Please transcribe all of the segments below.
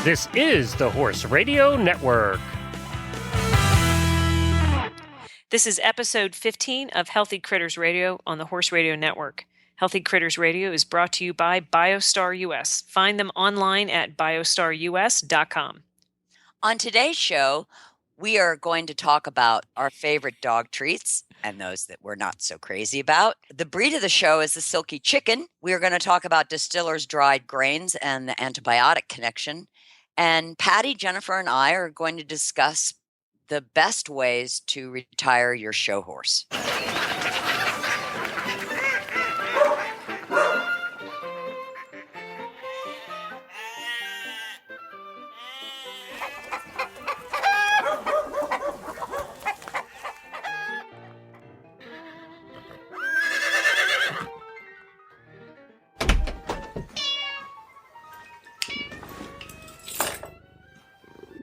This is the Horse Radio Network. This is episode 15 of Healthy Critters Radio on the Horse Radio Network. Healthy Critters Radio is brought to you by BiostarUS. Find them online at biostarus.com. On today's show, we are going to talk about our favorite dog treats and those that we're not so crazy about. The breed of the show is the Silky Chicken. We are going to talk about Distillers dried grains and the antibiotic connection. And Patty, Jennifer, and I are going to discuss the best ways to retire your show horse.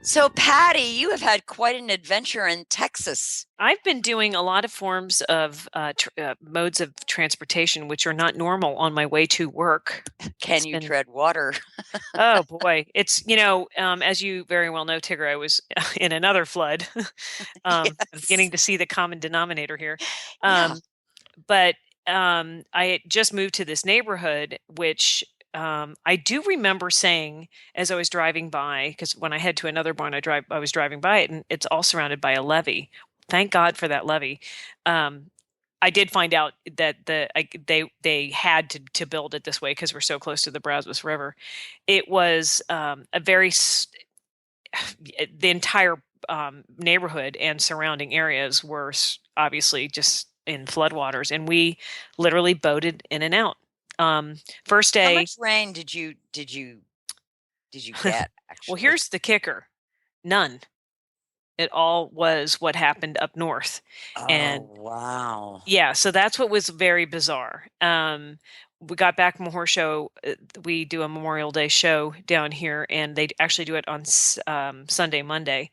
So, Patty, you have had quite an adventure in Texas. I've been doing a lot of forms of modes of transportation, which are not normal on my way to work. Can you tread water? Oh, boy. It's, as you very well know, Tigger, I was in another flood. Yes. Beginning to see the common denominator here. Yeah. But I had just moved to this neighborhood, which I do remember saying as I was driving by, because when I head to another barn, I was driving by it, and it's all surrounded by a levee. Thank God for that levee. I did find out that they had to build it this way because we're so close to the Brazos River. It was the entire neighborhood and surrounding areas were obviously just in floodwaters, and we literally boated in and out. First day. How much rain did you get? Actually? Well, here's the kicker: none. It all was what happened up north. Oh, and wow. Yeah, so that's what was very bizarre. We got back from a horse show. We do a Memorial Day show down here, and they actually do it on Sunday, Monday.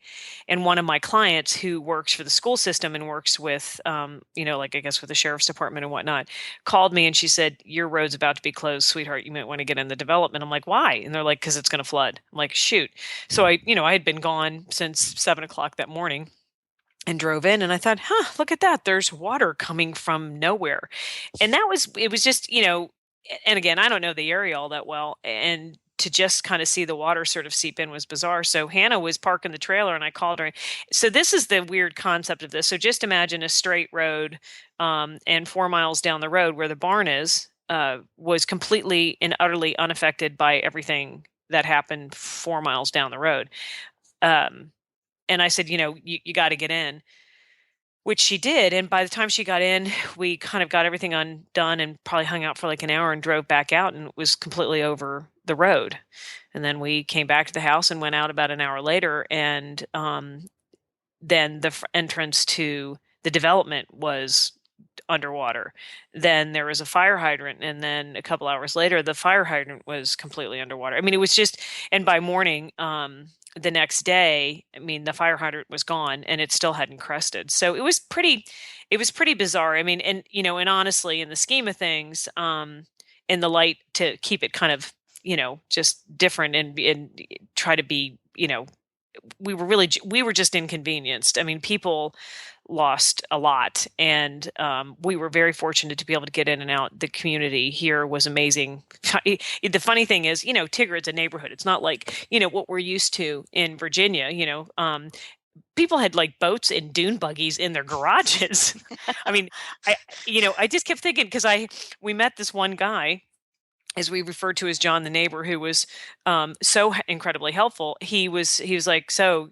And one of my clients who works for the school system and works with, like I guess with the sheriff's department and whatnot, called me and she said, "Your road's about to be closed, sweetheart. You might want to get in the development." I'm like, "Why?" And they're like, "Because it's going to flood." I'm like, "Shoot." So I had been gone since 7:00 that morning. And drove in, and I thought, look at that. There's water coming from nowhere. And it was just, and again, I don't know the area all that well. And to just kind of see the water sort of seep in was bizarre. So Hannah was parking the trailer, and I called her. So this is the weird concept of this. So just imagine a straight road, and 4 miles down the road where the barn is, was completely and utterly unaffected by everything that happened 4 miles down the road. And I said, you got to get in, which she did. And by the time she got in, we kind of got everything undone and probably hung out for like an hour and drove back out, and it was completely over the road. And then we came back to the house and went out about an hour later. And then the entrance to the development was underwater. Then there was a fire hydrant, and then a couple hours later, the fire hydrant was completely underwater. I mean, it was just, and by morning, the next day, I mean, the fire hydrant was gone and it still hadn't crested. So it was pretty bizarre. I mean, and, and honestly, in the scheme of things, in the light to keep it kind of, just different and try to be, we were just inconvenienced. I mean, people lost a lot, and we were very fortunate to be able to get in and out. The community here was amazing. The funny thing is, Tigger, it's a neighborhood. It's not like, what we're used to in Virginia. People had like boats and dune buggies in their garages. I mean, I just kept thinking, because we met this one guy, as we referred to as John the neighbor, who was so incredibly helpful. He was like, "So,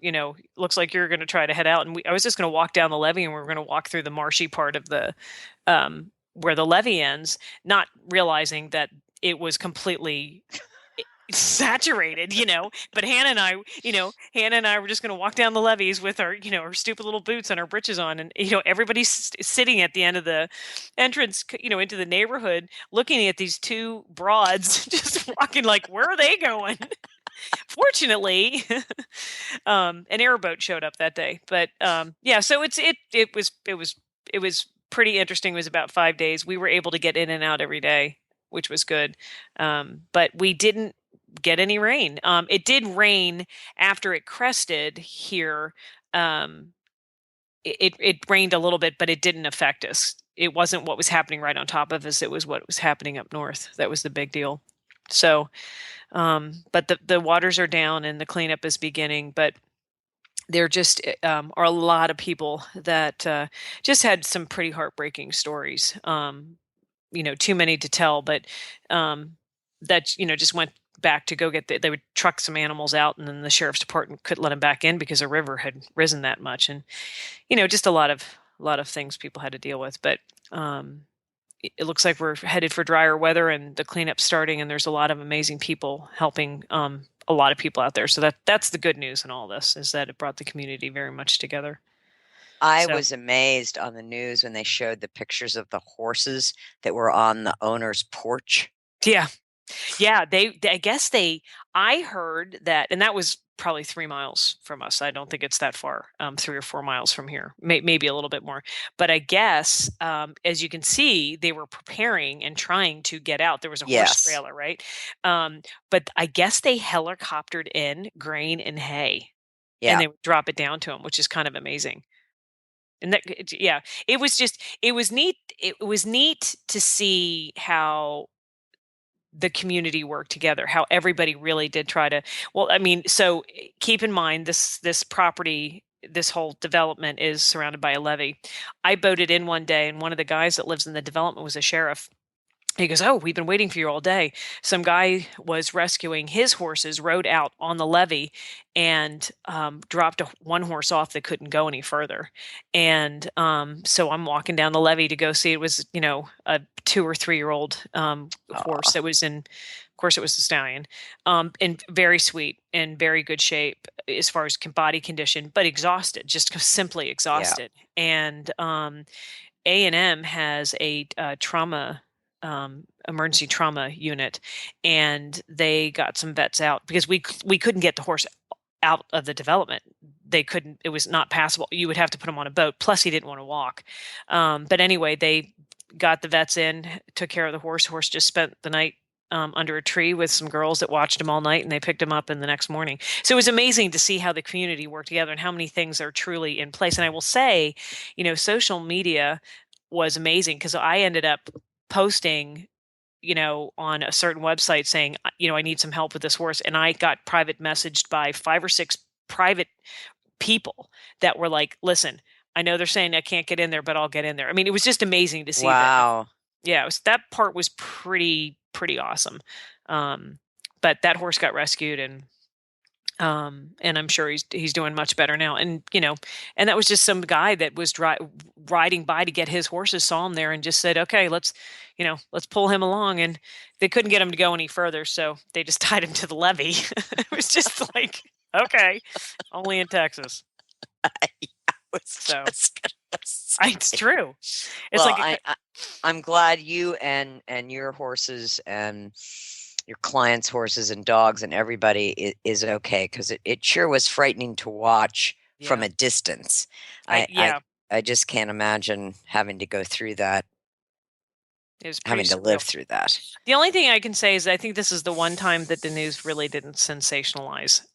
looks like you're going to try to head out." And I was just going to walk down the levee, and we were going to walk through the marshy part of the where the levee ends, not realizing that it was completely saturated, but Hannah and I were just going to walk down the levees with our, our stupid little boots and our britches on. And, everybody's sitting at the end of the entrance, into the neighborhood, looking at these two broads, just walking like, where are they going? Fortunately, an airboat showed up that day, but, yeah, so it was pretty interesting. It was about 5 days. We were able to get in and out every day, which was good. But we didn't get any rain. It did rain after it crested here. It rained a little bit, but it didn't affect us. It wasn't what was happening right on top of us. It was what was happening up north. That was the big deal. So, but the waters are down and the cleanup is beginning, but there just are a lot of people that just had some pretty heartbreaking stories. Too many to tell, but that just went back to go get they would truck some animals out, and then the sheriff's department couldn't let them back in because the river had risen that much, and just a lot of things people had to deal with. But it looks like we're headed for drier weather, and the cleanup's starting, and there's a lot of amazing people helping a lot of people out there. So that's the good news in all this, is that it brought the community very much together. I was amazed on the news when they showed the pictures of the horses that were on the owner's porch. Yeah. I heard that, and that was probably 3 miles from us. I don't think it's that far, 3 or 4 miles from here, maybe a little bit more. But I guess, as you can see, they were preparing and trying to get out. There was a horse trailer, right? But I guess they helicoptered in grain and hay, and they would drop it down to them, which is kind of amazing. And it was neat. It was neat to see how the community worked together, how everybody really did try to, so keep in mind this property, this whole development is surrounded by a levee. I boated in one day, and one of the guys that lives in the development was a sheriff. He goes, "Oh, we've been waiting for you all day." Some guy was rescuing his horses, rode out on the levee, and dropped one horse off that couldn't go any further. And so I'm walking down the levee to go see. It was, a 2 or 3 year old horse that was in. Of course, it was a stallion, and very sweet and very good shape as far as body condition, but exhausted, just simply exhausted. Yeah. And A&M has a trauma. Emergency trauma unit, and they got some vets out because we couldn't get the horse out of the development. They couldn't, it was not passable. You would have to put him on a boat. Plus he didn't want to walk. But anyway, they got the vets in, took care of the horse. Horse just spent the night under a tree with some girls that watched him all night, and they picked him up in the next morning. So it was amazing to see how the community worked together and how many things are truly in place. And I will say, social media was amazing, because I ended up posting, on a certain website saying, I need some help with this horse. And I got private messaged by 5 or 6 private people that were like, "Listen, I know they're saying I can't get in there, but I'll get in there." I mean, it was just amazing to see. Wow. That. Yeah, that part was pretty awesome. But that horse got rescued, and I'm sure he's doing much better now. And and that was just some guy that was riding by to get his horses, saw him there, and just said, "Okay, let's pull him along." And they couldn't get him to go any further, so they just tied him to the levee. It was just like, okay, only in Texas. It's true. It's I'm glad you and your horses and your clients' horses and dogs and everybody is okay, because it sure was frightening to watch from a distance. I just can't imagine having to go through that. Having to live through that. The only thing I can say is I think this is the one time that the news really didn't sensationalize,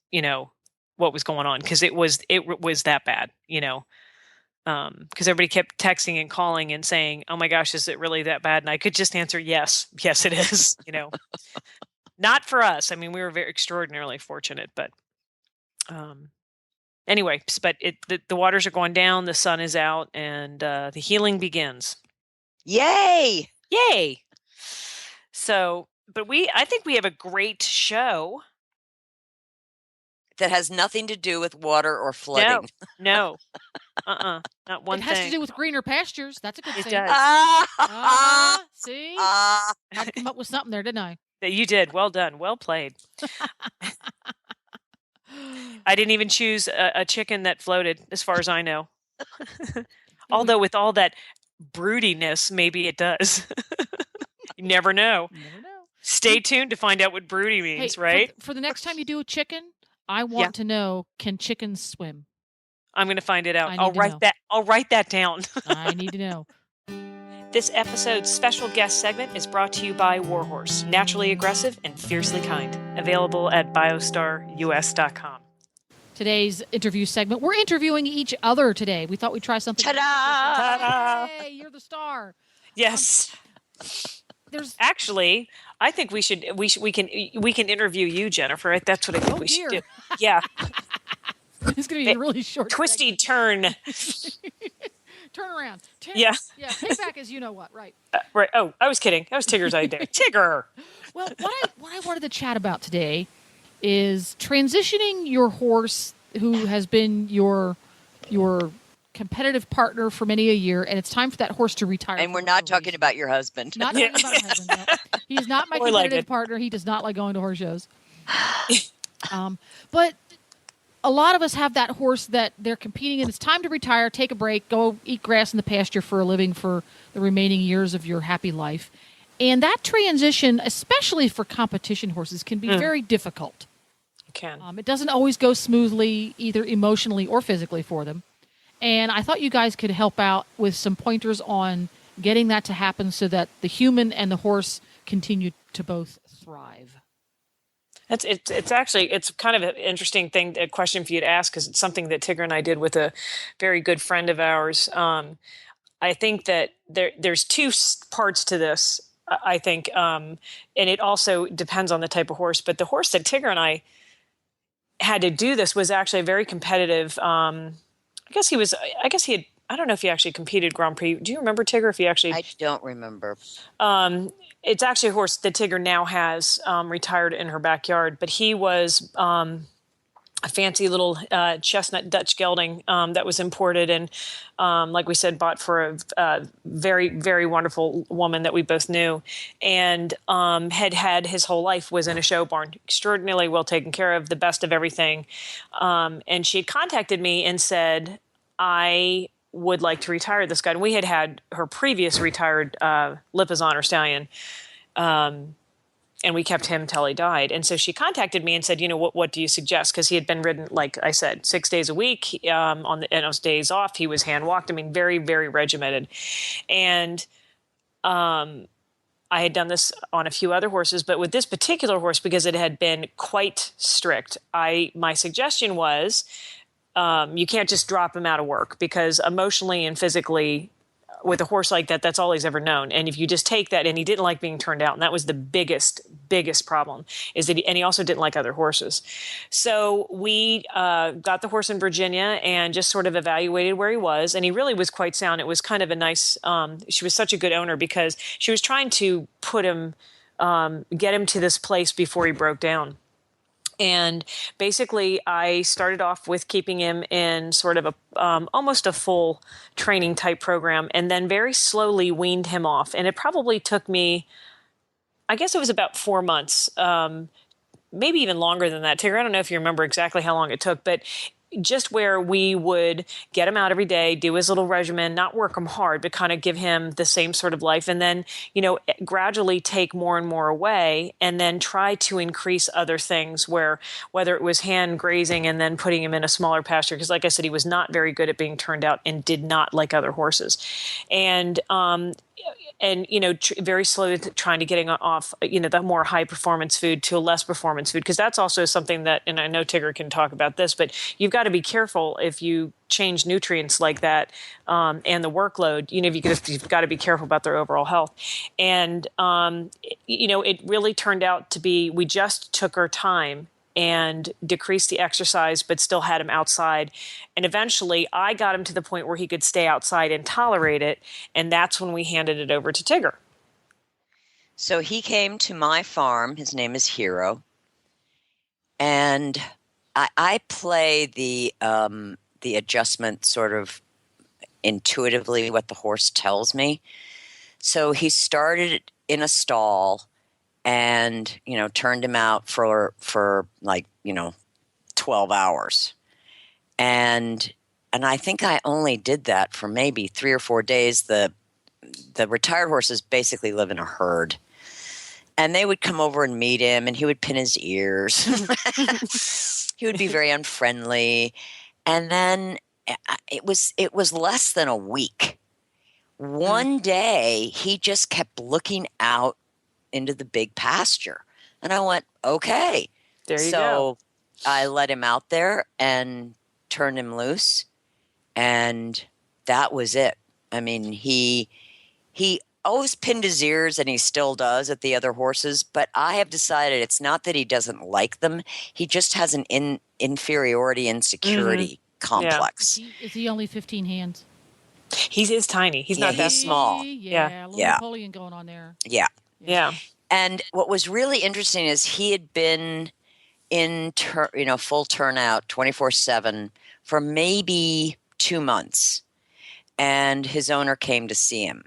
what was going on, because it was that bad, because everybody kept texting and calling and saying, "Oh my gosh, is it really that bad?" And I could just answer, yes, it is. Not for us. I mean, we were very extraordinarily fortunate, but anyway, but the waters are going down, the sun is out, and the healing begins. Yay! So, but I think we have a great show that has nothing to do with water or flooding. No. Not one thing. It has to do with greener pastures. That's a good thing. It does. See? I had to come up with something there, didn't I? You did. Well done. Well played. I didn't even choose a chicken that floated, as far as I know. Although with all that broodiness, maybe it does. You never know. Stay tuned to find out what broody means, right? For the next time you do a chicken, I want to know, can chickens swim? I'm going to find it out. I'll write that down. I need to know. This episode's special guest segment is brought to you by Warhorse, naturally aggressive and fiercely kind. Available at BiostarUS.com. Today's interview segment, we're interviewing each other today. We thought we'd try something. Ta-da! Ta-da! Hey, you're the star. Yes. There's Actually, I think we can interview you, Jennifer. That's what I think we should do. dear. Yeah. It's going to be a really short Twisty turn. Turn around. Yeah. Yeah, payback is you know what, right. Right. Oh, I was kidding. That was Tigger's idea. Tigger. Well, what I wanted to chat about today is transitioning your horse who has been your competitive partner for many a year, and it's time for that horse to retire. And we're not talking about your husband. Not talking about my husband. No. He's not my Or like competitive it. partner. He does not like going to horse shows. But a lot of us have that horse that they're competing and it's time to retire, take a break, go eat grass in the pasture for a living for the remaining years of your happy life. And that transition, especially for competition horses, can be very difficult. It can. It doesn't always go smoothly, either emotionally or physically for them. And I thought you guys could help out with some pointers on getting that to happen so that the human and the horse continue to both thrive. It's actually kind of an interesting a question for you to ask, because it's something that Tigger and I did with a very good friend of ours. I think that there's two parts to this. I think, and it also depends on the type of horse. But the horse that Tigger and I had to do this was actually a very competitive. I guess he had. I don't know if he actually competed Grand Prix. Do you remember, Tigger? If he actually, I don't remember. It's actually a horse that Tigger now has retired in her backyard, but he was a fancy little chestnut Dutch gelding that was imported and, like we said, bought for a very, very wonderful woman that we both knew, and had his whole life was in a show barn, extraordinarily well taken care of, the best of everything. And she had contacted me and said, I would like to retire this guy. And we had her previous retired Lipizan or stallion, and we kept him till he died. And so she contacted me and said, what do you suggest? Because he had been ridden, like I said, 6 days a week. On those days off, he was hand walked. I mean, very, very regimented. And I had done this on a few other horses, but with this particular horse, because it had been quite strict, my suggestion was, you can't just drop him out of work, because emotionally and physically with a horse like that, that's all he's ever known. And if you just take that, and he didn't like being turned out, and that was the biggest problem, is that he also didn't like other horses. So we got the horse in Virginia and just sort of evaluated where he was, and he really was quite sound. It was kind of a nice, she was such a good owner because she was trying to put him, get him to this place before he broke down. And basically, I started off with keeping him in sort of almost a full training type program, and then very slowly weaned him off. And it probably took me, I guess it was about 4 months, maybe even longer than that. Tigger, I don't know if you remember exactly how long it took, but just where we would get him out every day, do his little regimen, not work him hard, but kind of give him the same sort of life. And then, gradually take more and more away, and then try to increase other things, whether it was hand grazing and then putting him in a smaller pasture. Because like I said, he was not very good at being turned out and did not like other horses. And very slowly trying to getting off, the more high performance food to a less performance food. Because that's also something that, and I know Tigger can talk about this, but you've got to be careful if you change nutrients like that, and the workload, you've got to be careful about their overall health. And, it really turned out to be, we just took our time and decreased the exercise, but still had him outside. And eventually I got him to the point where he could stay outside and tolerate it. And that's when we handed it over to Tigger. So he came to my farm. His name is Hero. And I play the adjustment sort of intuitively, what the horse tells me. So he started in a stall and, turned him out for 12 hours. And I think I only did that for maybe 3 or 4 days. The retired horses basically live in a herd. And they would come over and meet him, and he would pin his ears. He would be very unfriendly. And then it was less than a week One day, he just kept looking out into the big pasture. And I went, okay. There you go. So I let him out there and turned him loose. And that was it. I mean, he always pinned his ears, and he still does at the other horses. But I have decided it's not that he doesn't like them. He just has an inferiority, insecurity complex. Is he only 15 hands? He is tiny. He's Yeah, not that he's small. Yeah, a little Napoleon going on there. Yeah. Yeah. And what was really interesting is he had been in full turnout 24/7 for maybe 2 months, and his owner came to see him.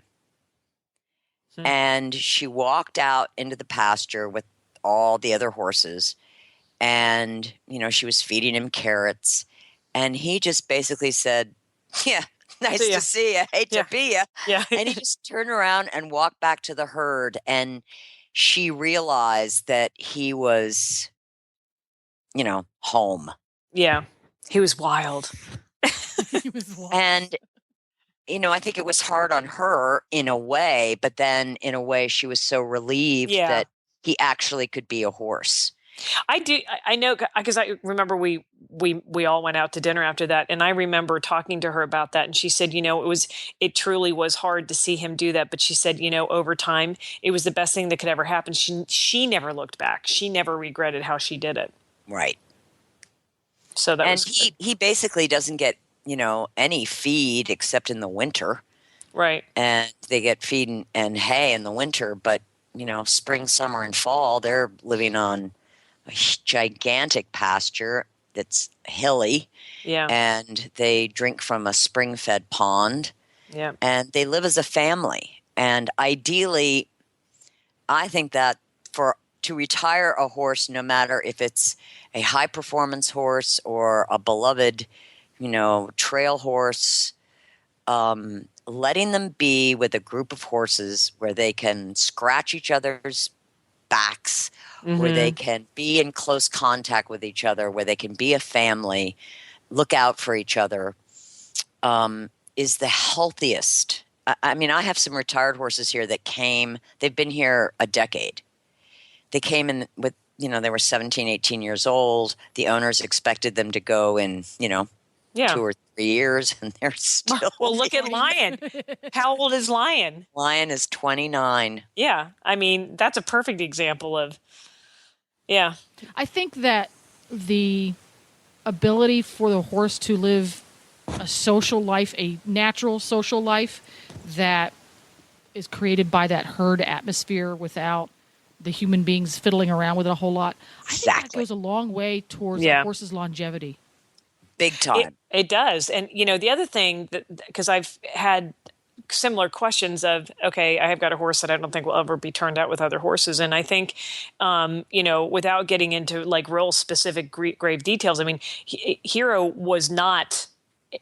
And she walked out into the pasture with all the other horses, and she was feeding him carrots, and he just basically said, yeah, nice to see you, hate to be you. Yeah. And he just turned around and walked back to the herd, and she realized that he was home. Yeah. He was wild. He was wild. And I think it was hard on her in a way, but then in a way she was so relieved that he actually could be a horse. I know, because I remember we all went out to dinner after that, and I remember talking to her about that, and she said, it truly was hard to see him do that, but she said, over time, it was the best thing that could ever happen. She never looked back. She never regretted how she did it. Right. So that was good. He basically doesn't get any feed except in the winter. Right. And they get feed and hay in the winter, but spring, summer, and fall, they're living on a gigantic pasture that's hilly. Yeah. And they drink from a spring-fed pond. Yeah. And they live as a family. And ideally, I think that to retire a horse, no matter if it's a high-performance horse or a beloved trail horse, letting them be with a group of horses where they can scratch each other's backs, where they can be in close contact with each other, where they can be a family, look out for each other, is the healthiest. I mean, I have some retired horses here that they've been here a decade. They came in with, they were 17, 18 years old. The owners expected them to go in, 2 or 3 years, and they're still. Well, look at Lion. How old is Lion? Lion is 29. Yeah. I mean, that's a perfect example of, yeah. I think that the ability for the horse to live a social life, a natural social life that is created by that herd atmosphere without the human beings fiddling around with it a whole lot, I think that goes a long way towards a horse's longevity. Big time. It does. And, the other thing, because I've had similar questions of, okay, I have got a horse that I don't think will ever be turned out with other horses. And I think, without getting into like real specific grave details, I mean, Hero was not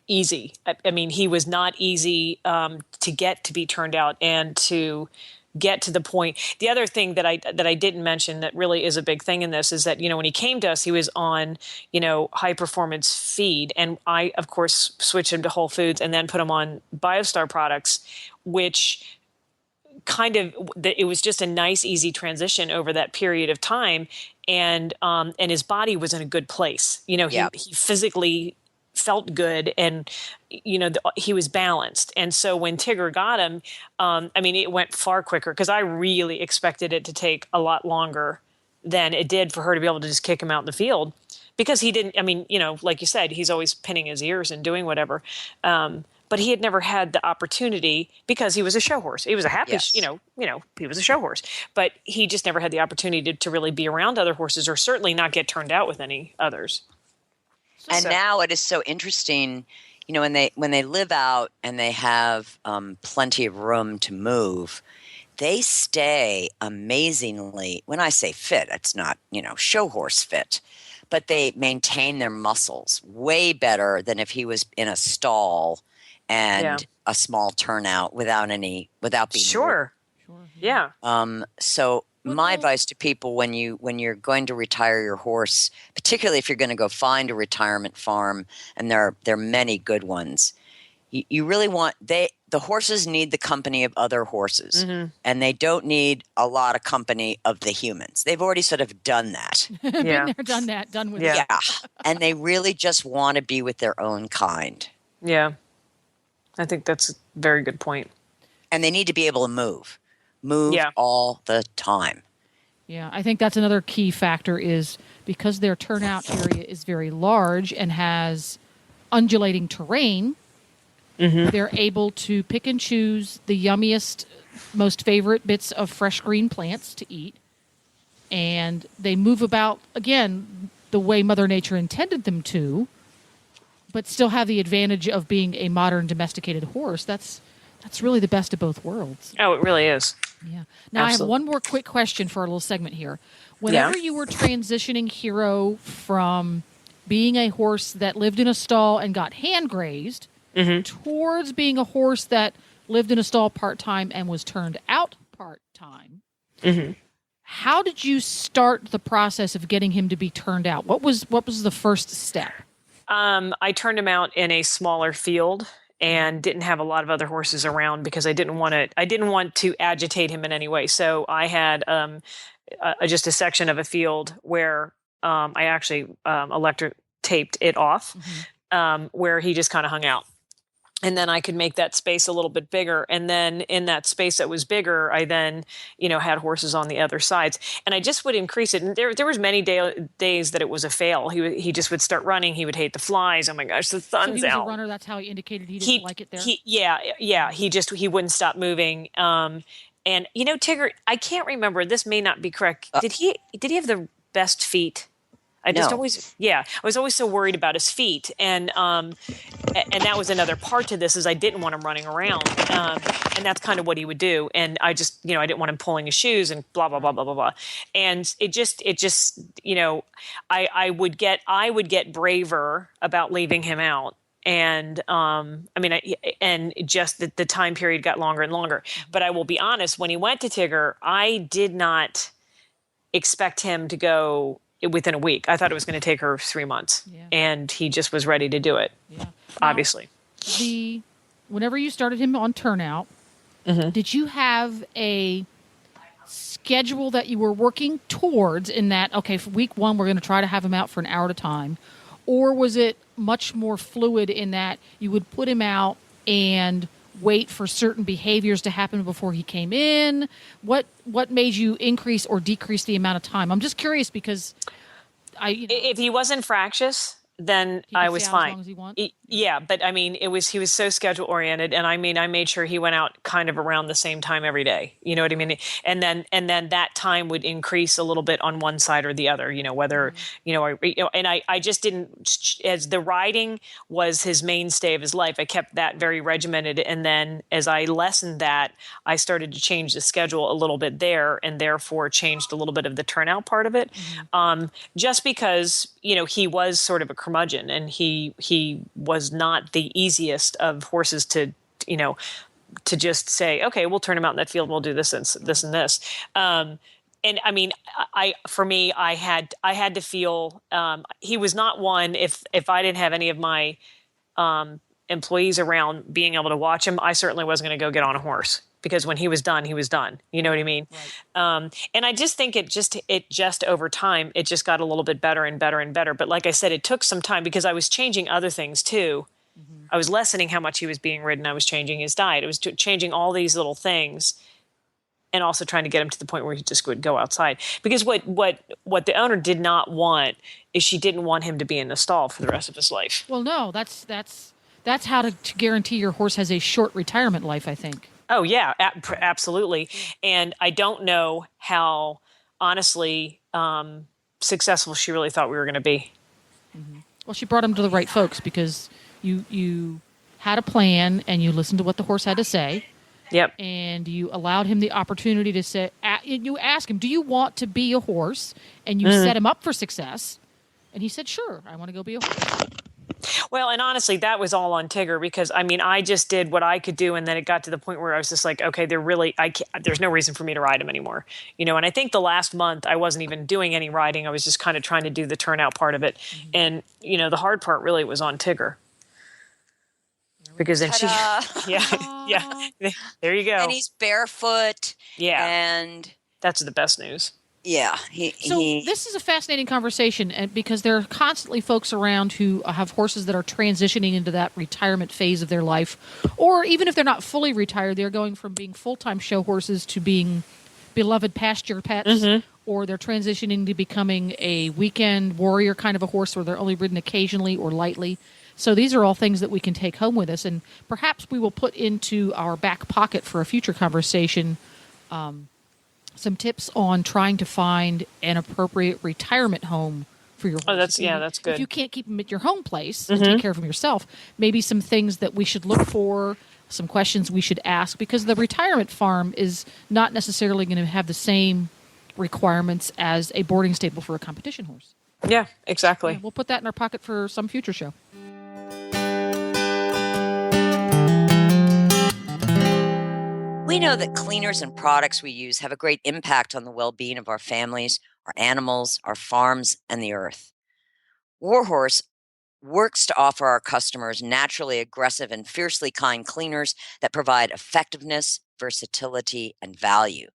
easy. I mean, he was not easy to get to be turned out and to get to the point. The other thing that I didn't mention that really is a big thing in this is that, when he came to us, he was on, high performance feed. And I, of course, switched him to Whole Foods and then put him on BioStar products, which kind of, it was just a nice, easy transition over that period of time. And his body was in a good place. He physically felt good, and he was balanced. And so when Tigger got him, I mean, it went far quicker, because I really expected it to take a lot longer than it did for her to be able to just kick him out in the field, because he didn't. I mean, like you said, he's always pinning his ears and doing whatever. But he had never had the opportunity, because he was a show horse. He was a happy, he was a show horse, but he just never had the opportunity to really be around other horses, or certainly not get turned out with any others. And now it is so interesting, when they live out and they have plenty of room to move, they stay amazingly. When I say fit, it's not show horse fit, but they maintain their muscles way better than if he was in a stall and a small turnout without being sure. Yeah. So my advice to people when you're going to retire your horse, particularly if you're going to go find a retirement farm, and there are many good ones, you really want the the horses need the company of other horses, Mhm. and they don't need a lot of company of the humans. They've already sort of done that. Been Yeah. there, done that, done with Yeah. it. Yeah. And they really just want to be with their own kind. Yeah. I think that's a very good point. And they need to be able to move Yeah. all the time. Yeah, I think that's another key factor is because their turnout area is very large and has undulating terrain, they're able to pick and choose the yummiest, most favorite bits of fresh green plants to eat. And they move about, again, the way Mother Nature intended them to, but still have the advantage of being a modern domesticated horse. That's really the best of both worlds. Oh, it really is. Yeah. Now, I have Absolutely. one more quick question for our little segment here. Whenever you were transitioning Hero from being a horse that lived in a stall and got hand grazed towards being a horse that lived in a stall part-time and was turned out part-time, how did you start the process of getting him to be turned out? What was the first step? I turned him out in a smaller field and didn't have a lot of other horses around because I didn't want to agitate him in any way. So I had just a section of a field where I actually electric taped it off, where he just kind of hung out. And then I could make that space a little bit bigger. And then in that space that was bigger, I then, had horses on the other sides. And I just would increase it. And there was many days that it was a fail. He just would start running. He would hate the flies. Oh my gosh, the sun's So he was out. a runner. That's how he indicated he didn't like it there. Yeah. He wouldn't stop moving. And Tigger, I can't remember. This may not be correct. Did he have the best feet? I was always so worried about his feet, and that was another part to this is I didn't want him running around, and that's kind of what he would do, and I just I didn't want him pulling his shoes and blah blah blah blah blah blah, and it just I would get braver about leaving him out. And just the time period got longer and longer. But I will be honest, when he went to Tigger, I did not expect him to go within a week. I thought it was going to take her 3 months, and he just was ready to do it. Yeah. Obviously. Whenever you started him on turnout, did you have a schedule that you were working towards in that, okay, for week 1, we're going to try to have him out for an hour at a time? Or was it much more fluid in that you would put him out and wait for certain behaviors to happen before he came in? What made you increase or decrease the amount of time? I'm just curious because if he wasn't fractious, then I was fine. As long as he wants? Yeah, but he was so schedule oriented, and I made sure he went out kind of around the same time every day. You know what I mean? And then that time would increase a little bit on one side or the other. Whether and I just didn't, as the riding was his mainstay of his life, I kept that very regimented. And then as I lessened that, I started to change the schedule a little bit there, and therefore changed a little bit of the turnout part of it, just because he was sort of a curmudgeon, and he was not the easiest of horses to just say, okay, we'll turn him out in that field, we'll do this and this and this. And I had to feel he was not one. If I didn't have any of my employees around being able to watch him, I certainly wasn't going to go get on a horse, because when he was done, he was done. You know what I mean? Right. And I just think it just over time, it just got a little bit better and better and better. But like I said, it took some time because I was changing other things too. I was lessening how much he was being ridden. I was changing his diet. I was changing all these little things, and also trying to get him to the point where he just would go outside. Because what the owner did not want is she didn't want him to be in the stall for the rest of his life. Well, no, that's how to guarantee your horse has a short retirement life, I think. Oh, yeah, absolutely. And I don't know how, honestly, successful she really thought we were going to be. Well, she brought him to the right folks because you had a plan and you listened to what the horse had to say. Yep. And you allowed him the opportunity to say, you asked him, do you want to be a horse? And you set him up for success. And he said, sure, I want to go be a horse. Well, and honestly, that was all on Tigger because, I just did what I could do. And then it got to the point where I was just like, okay, there's no reason for me to ride him anymore. And I think the last month I wasn't even doing any riding. I was just kind of trying to do the turnout part of it. And, the hard part really was on Tigger. because then she, Ta-da. yeah, there you go. And he's barefoot. Yeah. And that's the best news. yeah, So this is a fascinating conversation, and because there are constantly folks around who have horses that are transitioning into that retirement phase of their life, or even if they're not fully retired, they're going from being full-time show horses to being beloved pasture pets, or they're transitioning to becoming a weekend warrior kind of a horse where they're only ridden occasionally or lightly. So these are all things that we can take home with us, and perhaps we will put into our back pocket for a future conversation some tips on trying to find an appropriate retirement home for your horse. Oh, that's good. If you can't keep them at your home place and take care of them yourself, maybe some things that we should look for, some questions we should ask, because the retirement farm is not necessarily going to have the same requirements as a boarding stable for a competition horse. Yeah, exactly. Yeah, we'll put that in our pocket for some future show. We know that cleaners and products we use have a great impact on the well-being of our families, our animals, our farms, and the earth. Warhorse works to offer our customers naturally aggressive and fiercely kind cleaners that provide effectiveness, versatility, and value.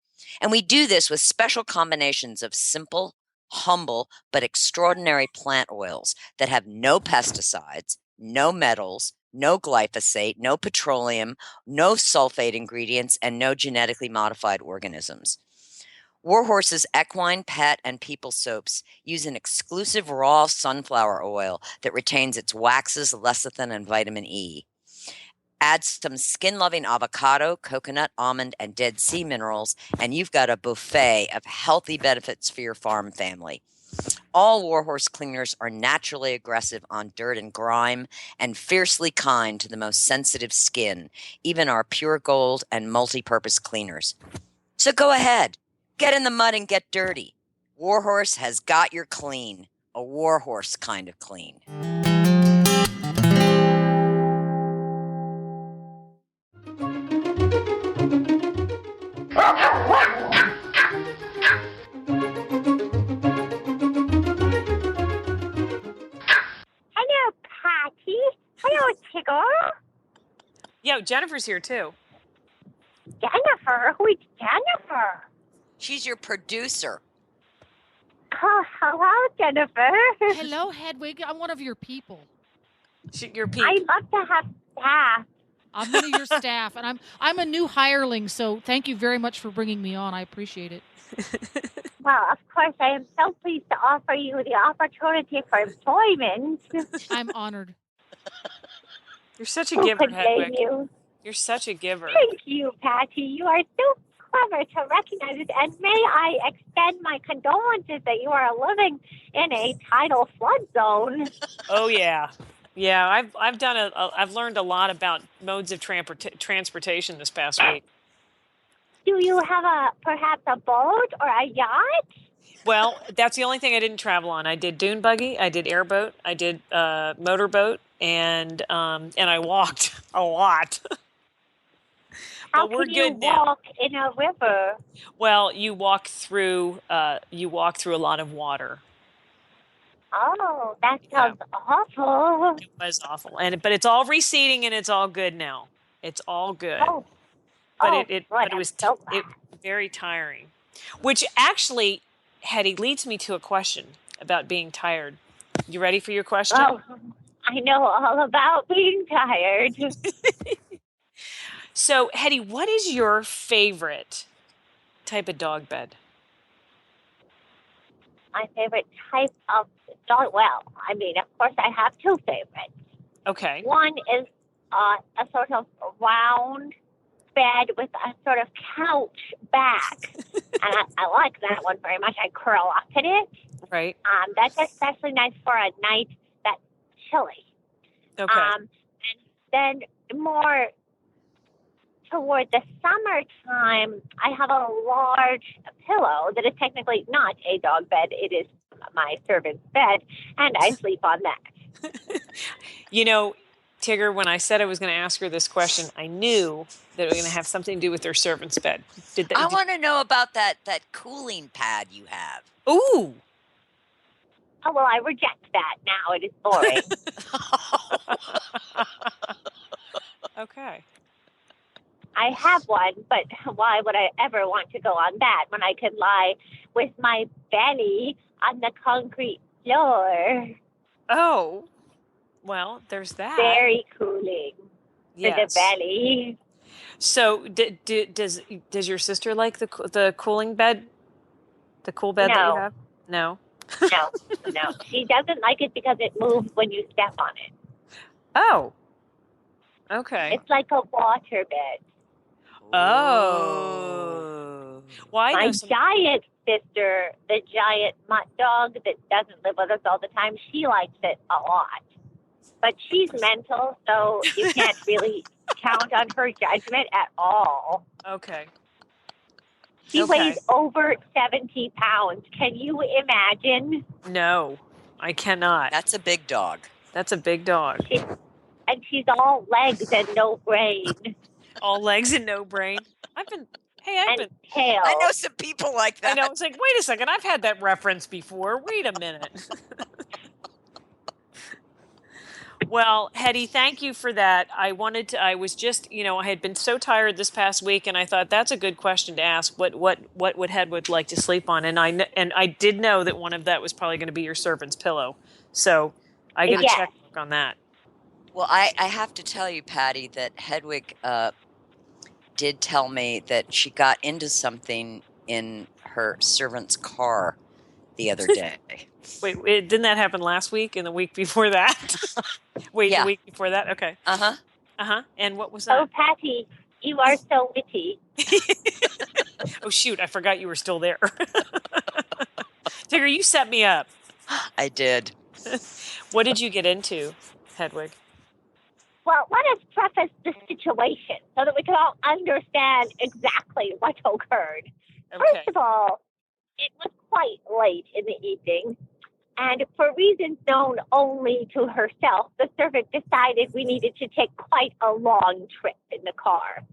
And we do this with special combinations of simple, humble, but extraordinary plant oils that have no pesticides, no metals, no glyphosate, no petroleum, no sulfate ingredients, and no genetically modified organisms. Warhorse's equine, pet, and people soaps use an exclusive raw sunflower oil that retains its waxes, lecithin, and vitamin E. Add some skin-loving avocado, coconut, almond, and Dead Sea minerals, and you've got a buffet of healthy benefits for your farm family. All Warhorse cleaners are naturally aggressive on dirt and grime and fiercely kind to the most sensitive skin, even our pure gold and multi-purpose cleaners. So go ahead, get in the mud and get dirty. Warhorse has got your clean, a Warhorse kind of clean. Hello, Patty. Hello, Tigger. Yeah, Jennifer's here too. Jennifer? Who is Jennifer? She's your producer. Oh, hello, Jennifer. Hello, Hedwig. I'm one of your people. Your peep. I love to have staff. I'm one of your staff, and I'm a new hireling, so thank you very much for bringing me on. I appreciate it. Well, of course, I am so pleased to offer you the opportunity for employment. I'm honored. You're such a Who giver, could blame Hedwig. you? You're such a giver. Thank you, Patty. You are so clever to recognize it. And may I extend my condolences that you are living in a tidal flood zone. Oh yeah, yeah. I've learned a lot about modes of transportation this past week. Do you have perhaps a boat or a yacht? Well, that's the only thing I didn't travel on. I did dune buggy, I did airboat, I did motorboat, and I walked a lot. How But we're can you good now. walk in a river? Well, you walk through a lot of water. Oh, that sounds awful. It was awful, but it's all receding and it's all good now. It's all good. Oh, But good. but it I'm was so glad. very tiring. Which actually, Hetty, leads me to a question about being tired. You ready for your question? Oh, I know all about being tired. So, Hetty, what is your favorite type of dog bed? My favorite type of dog. Well, I mean, of course, I have two favorites. Okay. One is a sort of round bed with a sort of couch back, and I like that one very much. I curl up in it. Right. That's especially nice for a night that's chilly. Okay. And then more toward the summertime, I have a large pillow that is technically not a dog bed. It is my servant's bed, and I sleep on that. You know, Tigger, when I said I was going to ask her this question, I knew that it was going to have something to do with their servant's bed. I want to know about that cooling pad you have. Ooh. Oh, well, I reject that now. It is boring. Okay. I have one, but why would I ever want to go on that when I could lie with my belly on the concrete floor? Oh, well, there's that. Very cooling for the Yes. belly. So, does your sister like the cooling bed, the cool bed that you No. have? No. No. She doesn't like it because it moves when you step on it. Oh. Okay. It's like a water bed. Oh. Well, I know My giant sister, the giant mutt dog that doesn't live with us all the time, she likes it a lot. But she's mental, so you can't really count on her judgment at all. Okay. She Okay. weighs over 70 pounds. Can you imagine? No, I cannot. That's a big dog. That's a big dog. And she's all legs and no brain. All legs and no brain. And tail. I know some people like that. I know. It's like, wait a second. I've had that reference before. Wait a minute. Well, Hetty, thank you for that. I was just, I had been so tired this past week, and I thought that's a good question to ask. What would Hedwig like to sleep on? And I did know that one of that was probably going to be your servant's pillow. So I got to check on that. Well, I have to tell you, Patty, that Hedwig did tell me that she got into something in her servant's car the other day. Wait, didn't that happen last week and the week before that? Wait, Yeah. The week before that? Okay. Uh-huh. Uh-huh. And what was that? Oh, Patty, you are so witty. Oh, shoot. I forgot you were still there. Tigger, you set me up. I did. What did you get into, Hedwig? Well, let us preface the situation so that we can all understand exactly what occurred. Okay. First of all, it was quite late in the evening, and for reasons known only to herself, the servant decided we needed to take quite a long trip in the car.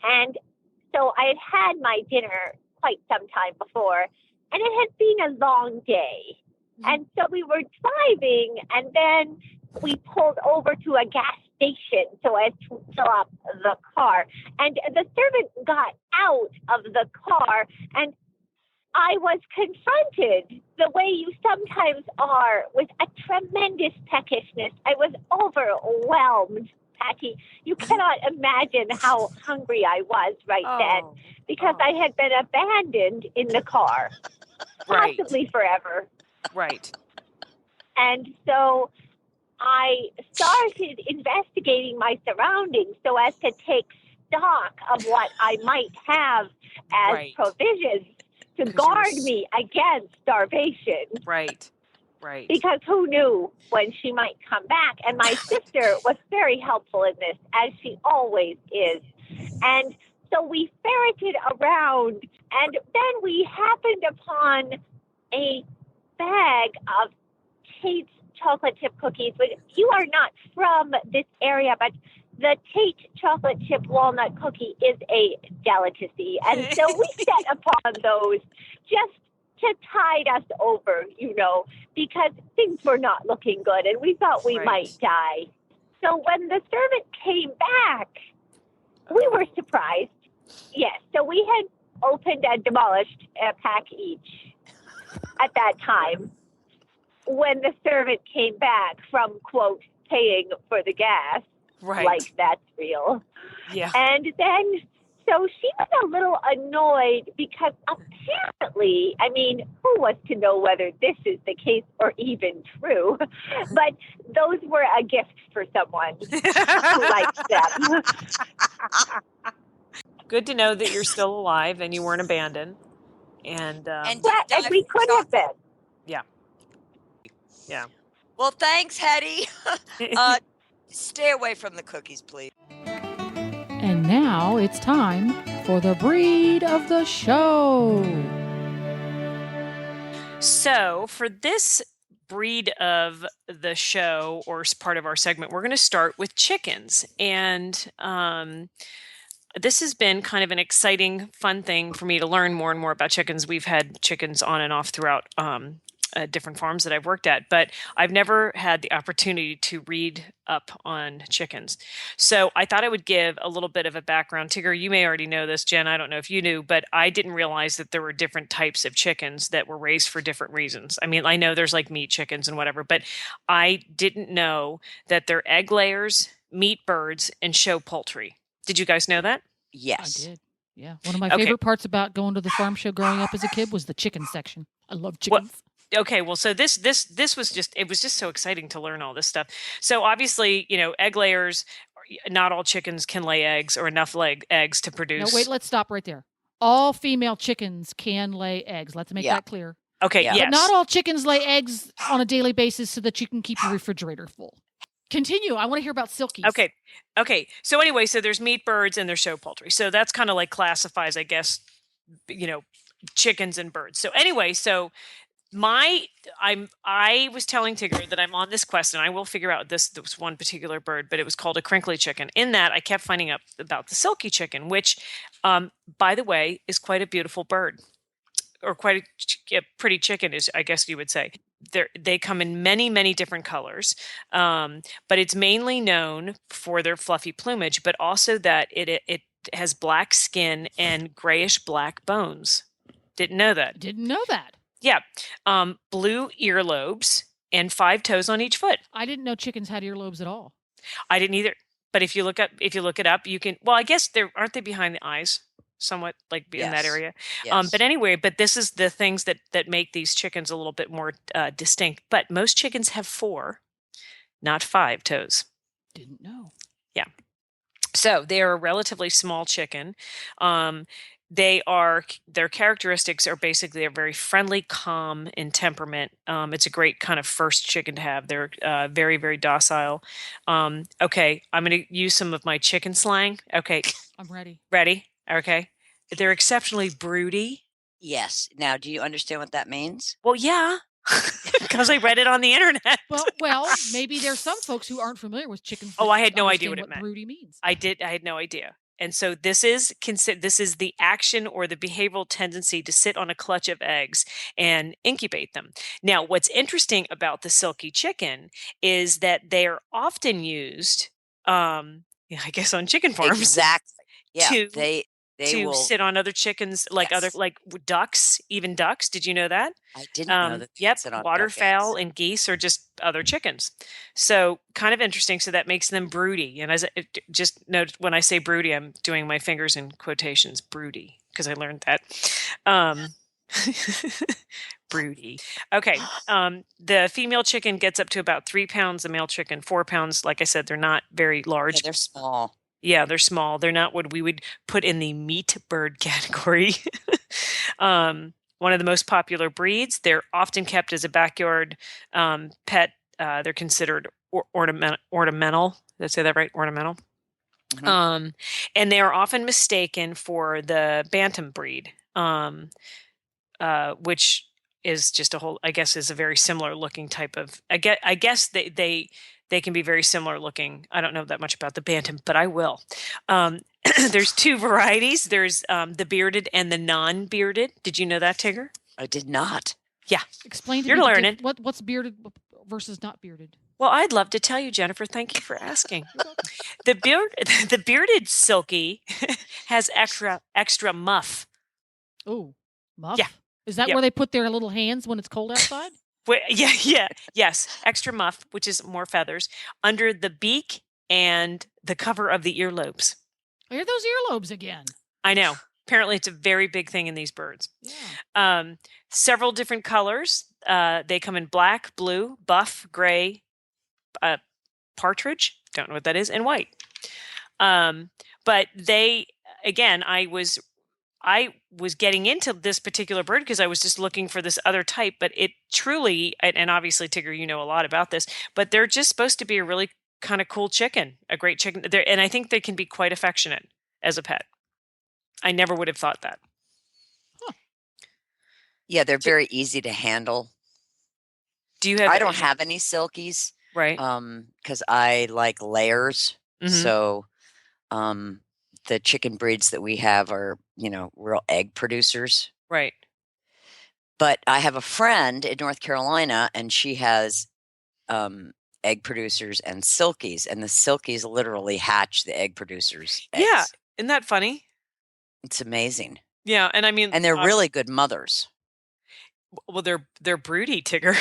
And so I had had my dinner quite some time before, and it had been a long day. And so we were driving, and then we pulled over to a gas station so as to fill up the car. And the servant got out of the car, and I was confronted the way you sometimes are with a tremendous peckishness. I was overwhelmed, Patty. You cannot imagine how hungry I was then because I had been abandoned in the car, possibly forever. Right. And so I started investigating my surroundings so as to take stock of what I might have as provisions to guard me against starvation. Right. Because who knew when she might come back? And my sister was very helpful in this, as she always is. And so we ferreted around, and then we happened upon a bag of Tate's chocolate chip cookies. But you are not from this area, but the Tate chocolate chip walnut cookie is a delicacy. And so we set upon those just to tide us over, because things were not looking good and we thought we might die. So when the servant came back, we were surprised. Yes, so we had opened and demolished a pack each at that time when the servant came back from, quote, paying for the gas. Right. Like that's real. Yeah. And then, so she was a little annoyed because apparently, who was to know whether this is the case or even true? But those were a gift for someone who likes them. Good to know that you're still alive and you weren't abandoned. And we could have been. Yeah. Yeah. Well, thanks, Hetty. Stay away from the cookies, please. And now it's time for the breed of the show. So for this breed of the show, or part of our segment, we're going to start with chickens. And this has been kind of an exciting, fun thing for me to learn more and more about chickens. We've had chickens on and off throughout different farms that I've worked at, but I've never had the opportunity to read up on chickens. So I thought I would give a little bit of a background. Tigger, you may already know this. Jen, I don't know if you knew, but I didn't realize that there were different types of chickens that were raised for different reasons. I mean, I know there's like meat chickens and whatever, but I didn't know that they're egg layers, meat birds, and show poultry. Did you guys know that? Yes. I did. Yeah. One of my Okay. favorite parts about going to the farm show growing up as a kid was the chicken section. I love Well, chickens. okay, well, so this was just so exciting to learn all this stuff. So obviously, egg layers, not all chickens can lay eggs or enough eggs to No, produce. wait, let's stop right there. All female chickens can lay eggs. Let's make that clear. Okay, Yeah. yes. But not all chickens lay eggs on a daily basis so that you can keep your refrigerator full. Continue. I want to hear about silkies. Okay. So anyway, so there's meat birds and there's show poultry. So that's kind of like classifies, I guess, chickens and birds. So anyway, so I was telling Tigger that I'm on this quest and I will figure out this one particular bird, but it was called a crinkly chicken. In that, I kept finding out about the silky chicken, which, by the way, is quite a beautiful bird, or quite a pretty chicken, is I guess you would say. They come in many, many different colors, but it's mainly known for their fluffy plumage, but also that it has black skin and grayish black bones. Didn't know that. Didn't know that. Yeah. Blue earlobes and 5 toes on each foot. I didn't know chickens had earlobes at all. I didn't either. But if you look it up, you can. Well, I guess aren't they behind the eyes, somewhat like in that Yes. area. Yes. But anyway, this is the things that make these chickens a little bit more distinct. But most chickens have 4, not 5 toes. Didn't know. Yeah. So they are a relatively small chicken. Their characteristics are basically they're very friendly, calm in temperament. It's a great kind of first chicken to have. They're very, very docile. Okay, I'm going to use some of my chicken slang. Okay. I'm ready. Ready? Okay. They're exceptionally broody. Yes. Now, do you understand what that means? Well, yeah, because I read it on the internet. Well, maybe there's some folks who aren't familiar with chickens. Oh, that I had no idea understand what it meant. Broody means. I had no idea. And so this is the action or the behavioral tendency to sit on a clutch of eggs and incubate them. Now, what's interesting about the silky chicken is that they are often used, I guess, on chicken farms. Exactly. Yeah. To they will sit on other chickens, like Yes. ducks, even ducks. Did you know that? I didn't know that. They Yep, sit on waterfowl duck eggs. and geese are just other chickens. So kind of interesting. So that makes them broody. And just note when I say broody, I'm doing my fingers in quotations, broody, because I learned that. Broody. Okay. The female chicken gets up to about 3 pounds. The male chicken, 4 pounds. Like I said, they're not very large. Yeah, they're small. Yeah, they're small. They're not what we would put in the meat bird category. One of the most popular breeds. They're often kept as a backyard pet. They're considered ornamental. Did I say that right? Ornamental. Mhm. And they are often mistaken for the bantam breed, which is just is a very similar looking type of. I guess they can be very similar looking. I don't know that much about the bantam, but I will. There's 2 varieties. There's the bearded and the non-bearded. Did you know that, Tigger? I did not. Yeah. Explain to You're me the learning. what's bearded versus not bearded. Well, I'd love to tell you, Jennifer. Thank you for asking. The bearded silky has extra muff. Oh, muff. Yeah. Is that Yep. where they put their little hands when it's cold outside? Yes, extra muff, which is more feathers, under the beak and the cover of the earlobes. I hear those earlobes again. I know. Apparently, it's a very big thing in these birds. Yeah. Several different colors. They come in black, blue, buff, gray, partridge. Don't know what that is, and white. But they, again, I was getting into this particular bird because I was just looking for this other type, but it truly, and obviously, Tigger, you know a lot about this, but they're just supposed to be a really kind of cool chicken, a great chicken. And I think they can be quite affectionate as a pet. I never would have thought that. Yeah, they're very easy to handle. Do you have? I don't have any silkies. Right. Because I like layers. Mhm. So the chicken breeds that we have are, real egg producers. Right. But I have a friend in North Carolina, and she has egg producers and silkies, and the silkies literally hatch the egg producers' eggs. Yeah, isn't that funny? It's amazing. Yeah, and I mean, And they're really good mothers. well, they're broody, Tigger.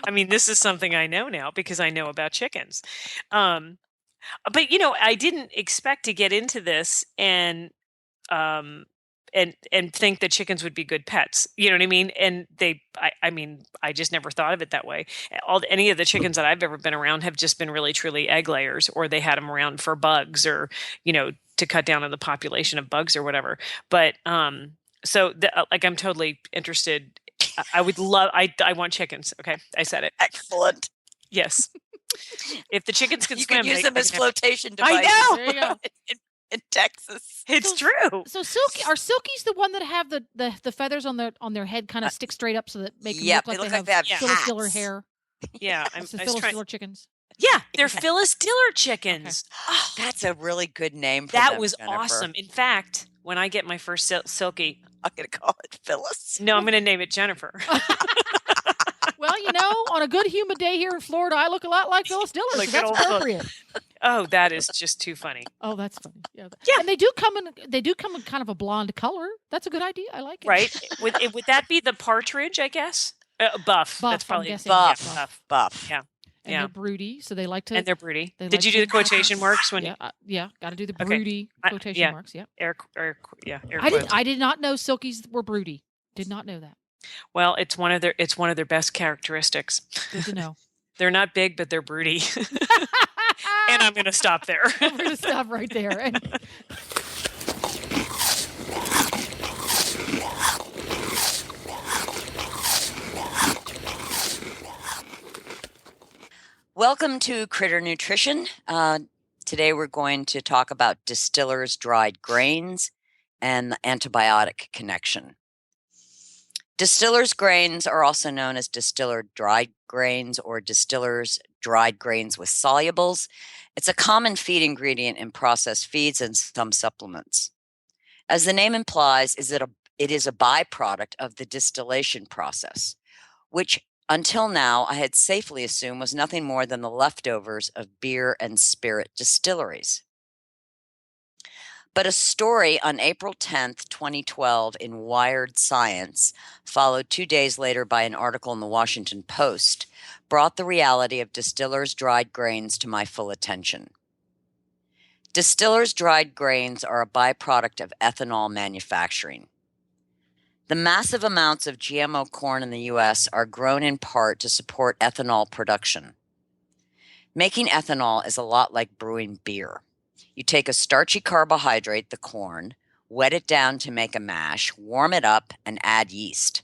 I mean, this is something I know now because I know about chickens. But I didn't expect to get into this and think that chickens would be good pets. You know what I mean? And I mean, I just never thought of it that way. Any of the chickens that I've ever been around have just been really truly egg layers, or they had them around for bugs, or to cut down on the population of bugs or whatever. But so like I'm totally interested. I would love. I want chickens. Okay, I said it. Excellent. Yes. If the chickens can You swim, can use them they as can have- flotation devices. I know. There you go. in Texas. It's true. So are silkies the one that have the feathers on their head kind of stick straight up so that make them Yep, look they like look they like they have have Phyllis Diller hats. hair? Yeah, It's the I was Phyllis trying. Diller chickens. Yeah, they're Phyllis Diller chickens. Oh, That's a really good name for that them, was Jennifer. awesome. In fact, when I get my first silky, I'm going to call it Phyllis. no, I'm going to name it Jennifer. Well, on a good humid day here in Florida, I look a lot like Phyllis Diller, Like so that's good old Phyllis. appropriate. Oh, that is just too funny. Oh, that's funny. Yeah. Yeah. And they do come in kind of a blonde color. That's a good idea. I like it. Right? Would that be the partridge, I guess? Buff. Buff, That's I'm probably guessing. yeah, Buff. buff. Yeah. And Yeah. they're broody, so they like to. And they're broody. they Did like you do to- the quotation marks when Yeah, got to do the Okay. broody quotation yeah. marks. Yeah. air I quotes. did not know silkies were broody. Did not know that. Well, it's one of their best characteristics. Good to know. They're not big, but they're broody. And I'm going to stop there. We're going to stop right there. And Welcome to Critter Nutrition. Today we're going to talk about Distillers dried grains and the antibiotic connection. Distillers grains are also known as distiller dried grains or distillers dried grains with solubles. It's a common feed ingredient in processed feeds and some supplements. As the name implies, it is a byproduct of the distillation process, which until now I had safely assumed was nothing more than the leftovers of beer and spirit distilleries. But a story on April 10th, 2012 in Wired Science, followed 2 days later by an article in the Washington Post, brought the reality of distillers' dried grains to my full attention. Distillers' dried grains are a byproduct of ethanol manufacturing. The massive amounts of GMO corn in the U.S. are grown in part to support ethanol production. Making ethanol is a lot like brewing beer. You take a starchy carbohydrate, the corn, wet it down to make a mash, warm it up, and add yeast.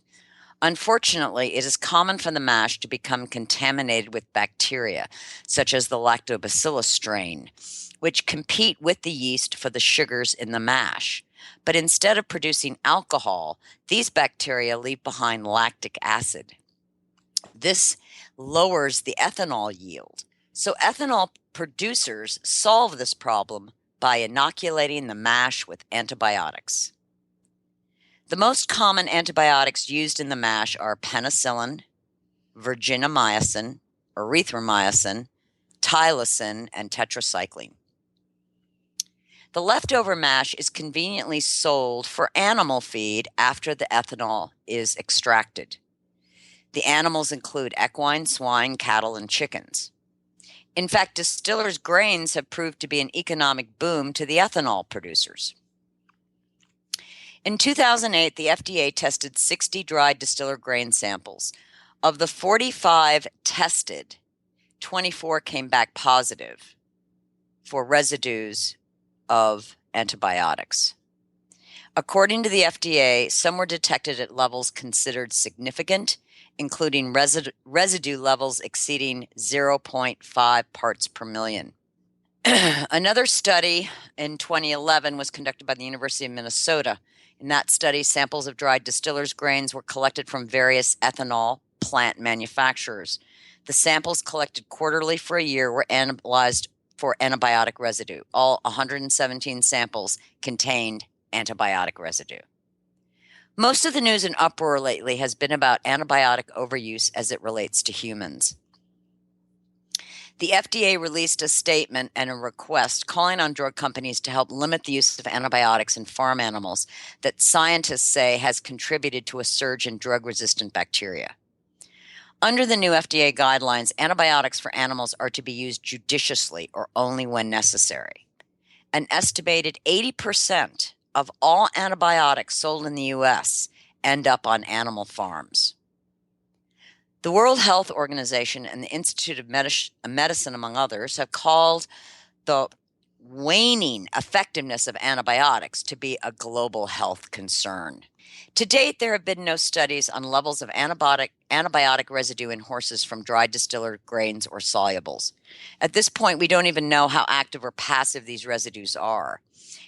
Unfortunately, it is common for the mash to become contaminated with bacteria, such as the lactobacillus strain, which compete with the yeast for the sugars in the mash. But instead of producing alcohol, these bacteria leave behind lactic acid. This lowers the ethanol yield. So ethanol producers solve this problem by inoculating the mash with antibiotics. The most common antibiotics used in the mash are penicillin, virginomycin, erythromycin, tylosin, and tetracycline. The leftover mash is conveniently sold for animal feed after the ethanol is extracted. The animals include equine, swine, cattle, and chickens. In fact, distillers' grains have proved to be an economic boom to the ethanol producers. In 2008, the FDA tested 60 dried distiller grain samples. Of the 45 tested, 24 came back positive for residues of antibiotics. According to the FDA, some were detected at levels considered significant, including residue levels exceeding 0.5 parts per million. Another study in 2011 was conducted by the University of Minnesota. In that study, samples of dried distillers' grains were collected from various ethanol plant manufacturers. The samples collected quarterly for a year were analyzed for antibiotic residue. All 117 samples contained antibiotic residue. Most of the news and uproar lately has been about antibiotic overuse as it relates to humans. The FDA released a statement and a request calling on drug companies to help limit the use of antibiotics in farm animals that scientists say has contributed to a surge in drug-resistant bacteria. Under the new FDA guidelines, antibiotics for animals are to be used judiciously or only when necessary. An estimated 80% of all antibiotics sold in the U.S. end up on animal farms. The World Health Organization and the Institute of Medicine, among others, have called the waning effectiveness of antibiotics to be a global health concern. To date, there have been no studies on levels of antibiotic residue in horses from dried distiller grains or solubles. At this point, we don't even know how active or passive these residues are.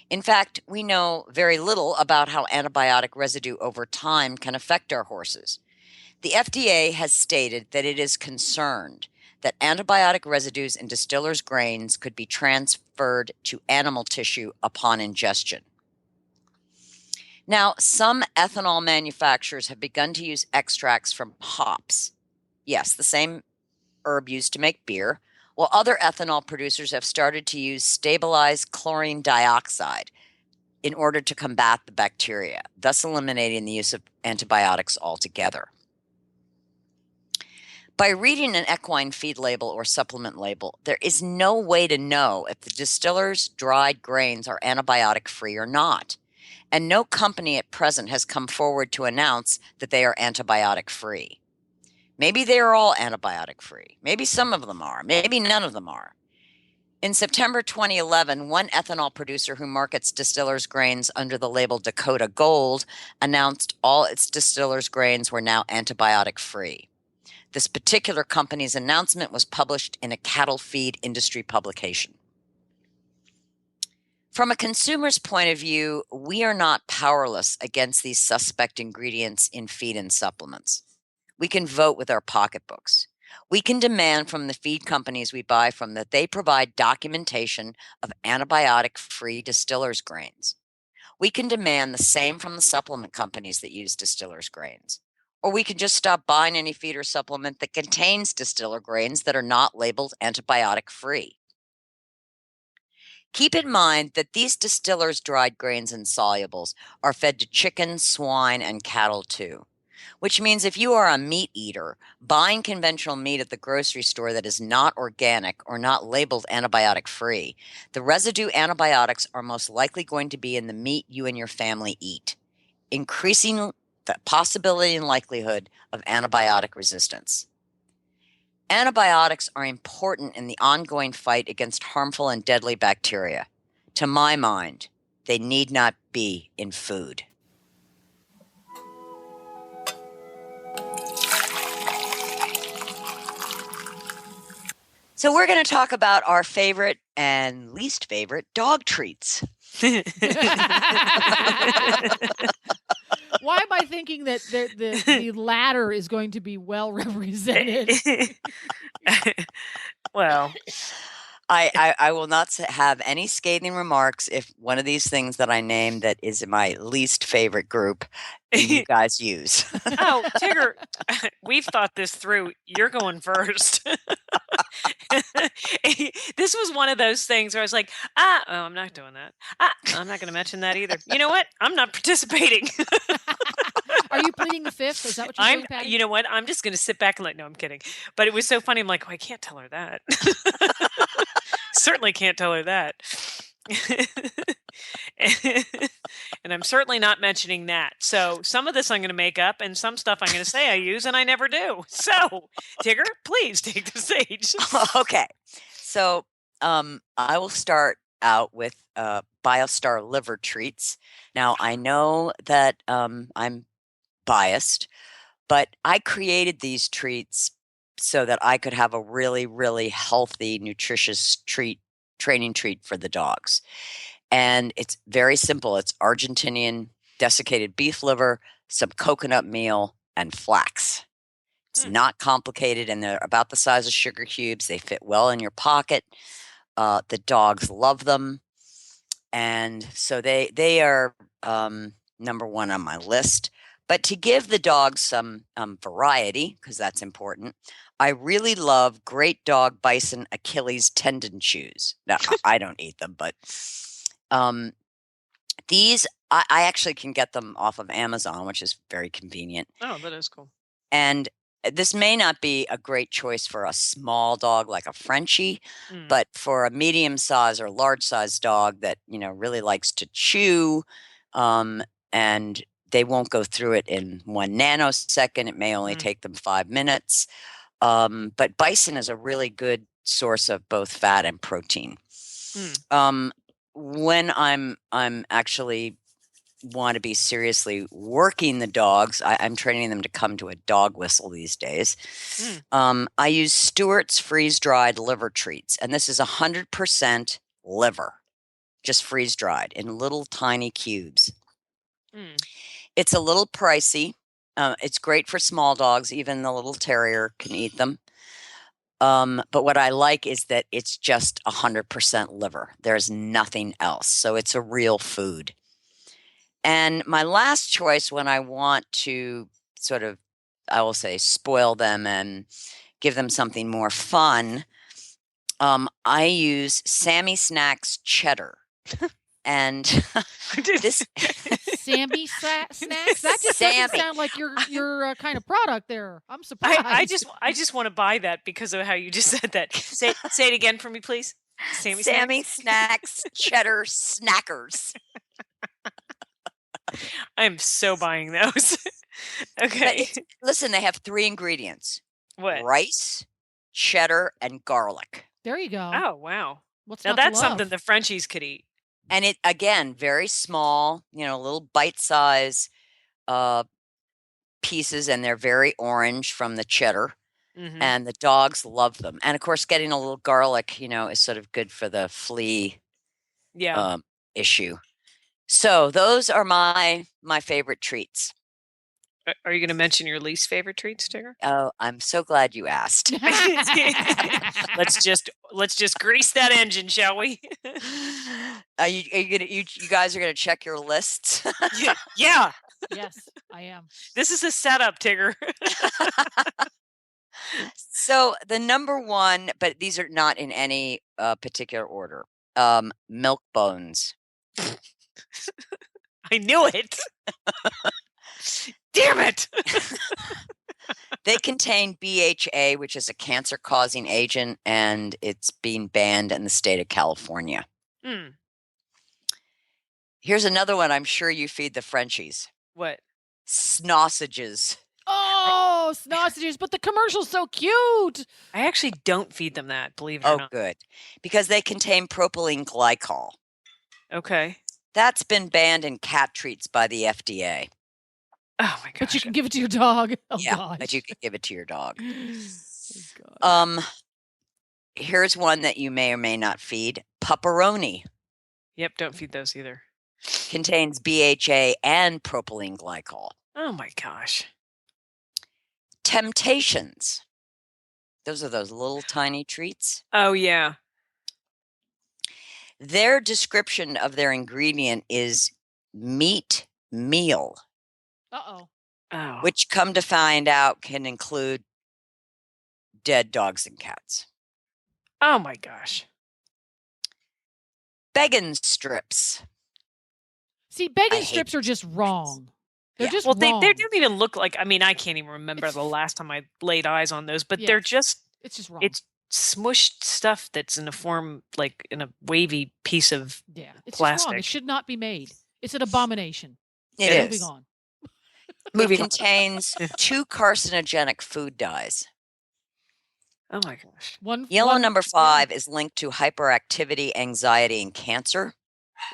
In fact, we know very little about how antibiotic residue over time can affect our horses. The FDA has stated that it is concerned that antibiotic residues in distillers' grains could be transferred to animal tissue upon ingestion. Now, some ethanol manufacturers have begun to use extracts from hops. Yes, the same herb used to make beer, while other ethanol producers have started to use stabilized chlorine dioxide in order to combat the bacteria, thus eliminating the use of antibiotics altogether. By reading an equine feed label or supplement label, there is no way to know if the distiller's dried grains are antibiotic-free or not, and no company at present has come forward to announce that they are antibiotic-free. Maybe they are all antibiotic-free. Maybe some of them are. Maybe none of them are. In September 2011, one ethanol producer who markets distillers' grains under the label Dakota Gold announced all its distillers' grains were now antibiotic-free. This particular company's announcement was published in a cattle feed industry publication. From a consumer's point of view, we are not powerless against these suspect ingredients in feed and supplements. We can vote with our pocketbooks. We can demand from the feed companies we buy from that they provide documentation of antibiotic-free distillers' grains. We can demand the same from the supplement companies that use distillers' grains. Or we can just stop buying any feed or supplement that contains distiller grains that are not labeled antibiotic-free. Keep in mind that these distillers' dried grains and solubles are fed to chickens, swine, and cattle too, which means if you are a meat eater, buying conventional meat at the grocery store that is not organic or not labeled antibiotic-free, the residue antibiotics are most likely going to be in the meat you and your family eat, increasing the possibility and likelihood of antibiotic resistance. Antibiotics are important in the ongoing fight against harmful and deadly bacteria. To my mind, they need not be in food. So we're going to talk about our favorite and least favorite dog treats. Why am I thinking that the latter is going to be well represented? Well, I will not have any scathing remarks if one of these things that I named that is in my least favorite group you guys use. Oh, Tigger, we've thought this through. You're going first. This was one of those things where I was like, I'm not doing that. I'm not going to mention that either. You know what? I'm not participating. Are you pleading the fifth? Is that what you're doing, Patty? You know what? I'm just going to sit back and no, I'm kidding. But it was so funny. I'm like, I can't tell her that. Certainly can't tell her that. And I'm certainly not mentioning that. So some of this I'm going to make up and some stuff I'm going to say I use and I never do. So Tigger, please take the stage. Okay. So I will start out with BioStar liver treats. Now, I know that I'm biased, but I created these treats so that I could have a really, really healthy, nutritious training treat for the dogs. And it's very simple. It's Argentinian desiccated beef liver, some coconut meal, and flax. It's not complicated, and they're about the size of sugar cubes. They fit well in your pocket. The dogs love them. And so they are number one on my list. But to give the dogs some variety, because that's important, I really love Great Dog Bison Achilles tendon shoes. Now, I don't eat them, but these, I actually can get them off of Amazon, which is very convenient. Oh, that is cool. And this may not be a great choice for a small dog like a Frenchie, Mm. but for a medium-sized or large-sized dog that, really likes to chew, and they won't go through it in 1 nanosecond. It may only take them 5 minutes. But bison is a really good source of both fat and protein. When I'm actually want to be seriously working the dogs, I'm training them to come to a dog whistle these days. I use Stewart's freeze-dried liver treats, and this is 100% liver, just freeze-dried in little tiny cubes. It's a little pricey. It's great for small dogs. Even the little terrier can eat them. But what I like is that it's just 100% liver. There's nothing else. So it's a real food. And my last choice, when I want to sort of, I will say, spoil them and give them something more fun, I use Sammy Snacks cheddar. And this Sammy snacks. That just doesn't sound like your kind of product there. I'm surprised. I just want to buy that because of how you just said that. Say it again for me, please. Sammy Snacks cheddar snackers. I'm so buying those. Okay. Listen, they have 3 ingredients. What? Rice, cheddar, and garlic. There you go. Oh, wow. What's now not to that's love? something the Frenchies could eat. And it, again, very small, little bite-size pieces, and they're very orange from the cheddar. And the dogs love them. And, of course, getting a little garlic, is sort of good for the flea issue. So those are my favorite treats. Are you going to mention your least favorite treats, Tigger? Oh, I'm so glad you asked. Let's just grease that engine, shall we? Are you gonna you guys are gonna check your lists? Yeah. Yes, I am. This is a setup, Tigger. So the number one, but these are not in any particular order. Milk bones. I knew it. Damn it. They contain BHA, which is a cancer-causing agent, and it's being banned in the state of California. Here's another one I'm sure you feed the Frenchies. What? Sausages. Oh, sausages, but the commercial's so cute. I actually don't feed them that, believe it or not. Oh, good. Because they contain propylene glycol. Okay. That's been banned in cat treats by the FDA. Oh my gosh. But you can give it to your dog. Oh, yeah, gosh. but you can give it to your dog. Oh, Here's one that you may or may not feed. Pepperoni. Yep, don't feed those either. Contains BHA and propylene glycol. Oh my gosh. Temptations. Those are those little tiny treats. Oh yeah. Their description of their ingredient is meat meal. Uh-oh. Oh. Which, come to find out, can include dead dogs and cats. Oh my gosh. Bacon strips. See, bacon strips are just wrong. They're just well, wrong. they don't even look like. I mean, I can't even remember the last time I laid eyes on those, but they're just. It's just wrong. It's smushed stuff that's in a form, like in a wavy piece of it's plastic. just wrong. It should not be made. It's an abomination. It is. Moving on. It contains 2 carcinogenic food dyes. Oh my gosh. Yellow number 5 is linked to hyperactivity, anxiety, and cancer.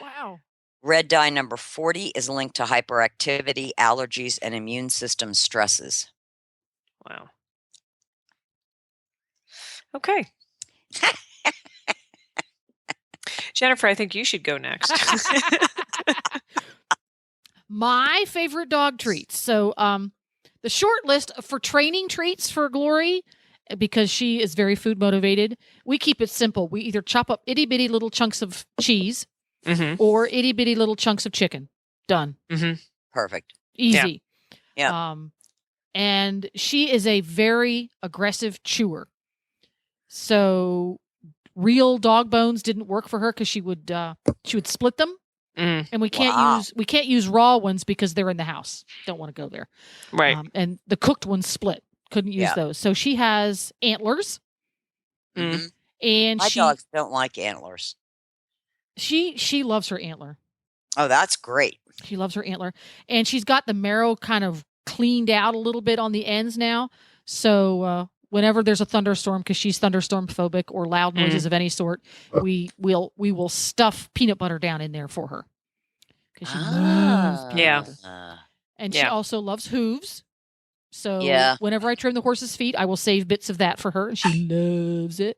Wow. Red dye number 40 is linked to hyperactivity, allergies, and immune system stresses. Wow. Okay. Jennifer, I think you should go next. My favorite dog treats. So the short list for training treats for Glory, because she is very food motivated, we keep it simple. We either chop up itty bitty little chunks of cheese, or itty bitty little chunks of chicken. Done. Perfect. Easy. Yeah. And she is a very aggressive chewer. So real dog bones didn't work for her because she would split them. And we can't use raw ones because they're in the house. Don't want to go there. Right. And the cooked ones split. Couldn't use those. So she has antlers. Mhm. And My dogs don't like antlers. She loves her antler. Oh, that's great. She loves her antler. And she's got the marrow kind of cleaned out a little bit on the ends now. So whenever there's a thunderstorm, because she's thunderstorm phobic or loud noises of any sort, we will stuff peanut butter down in there for her. Because she loves peanut butter. And she also loves hooves. So whenever I trim the horse's feet, I will save bits of that for her. And she loves it.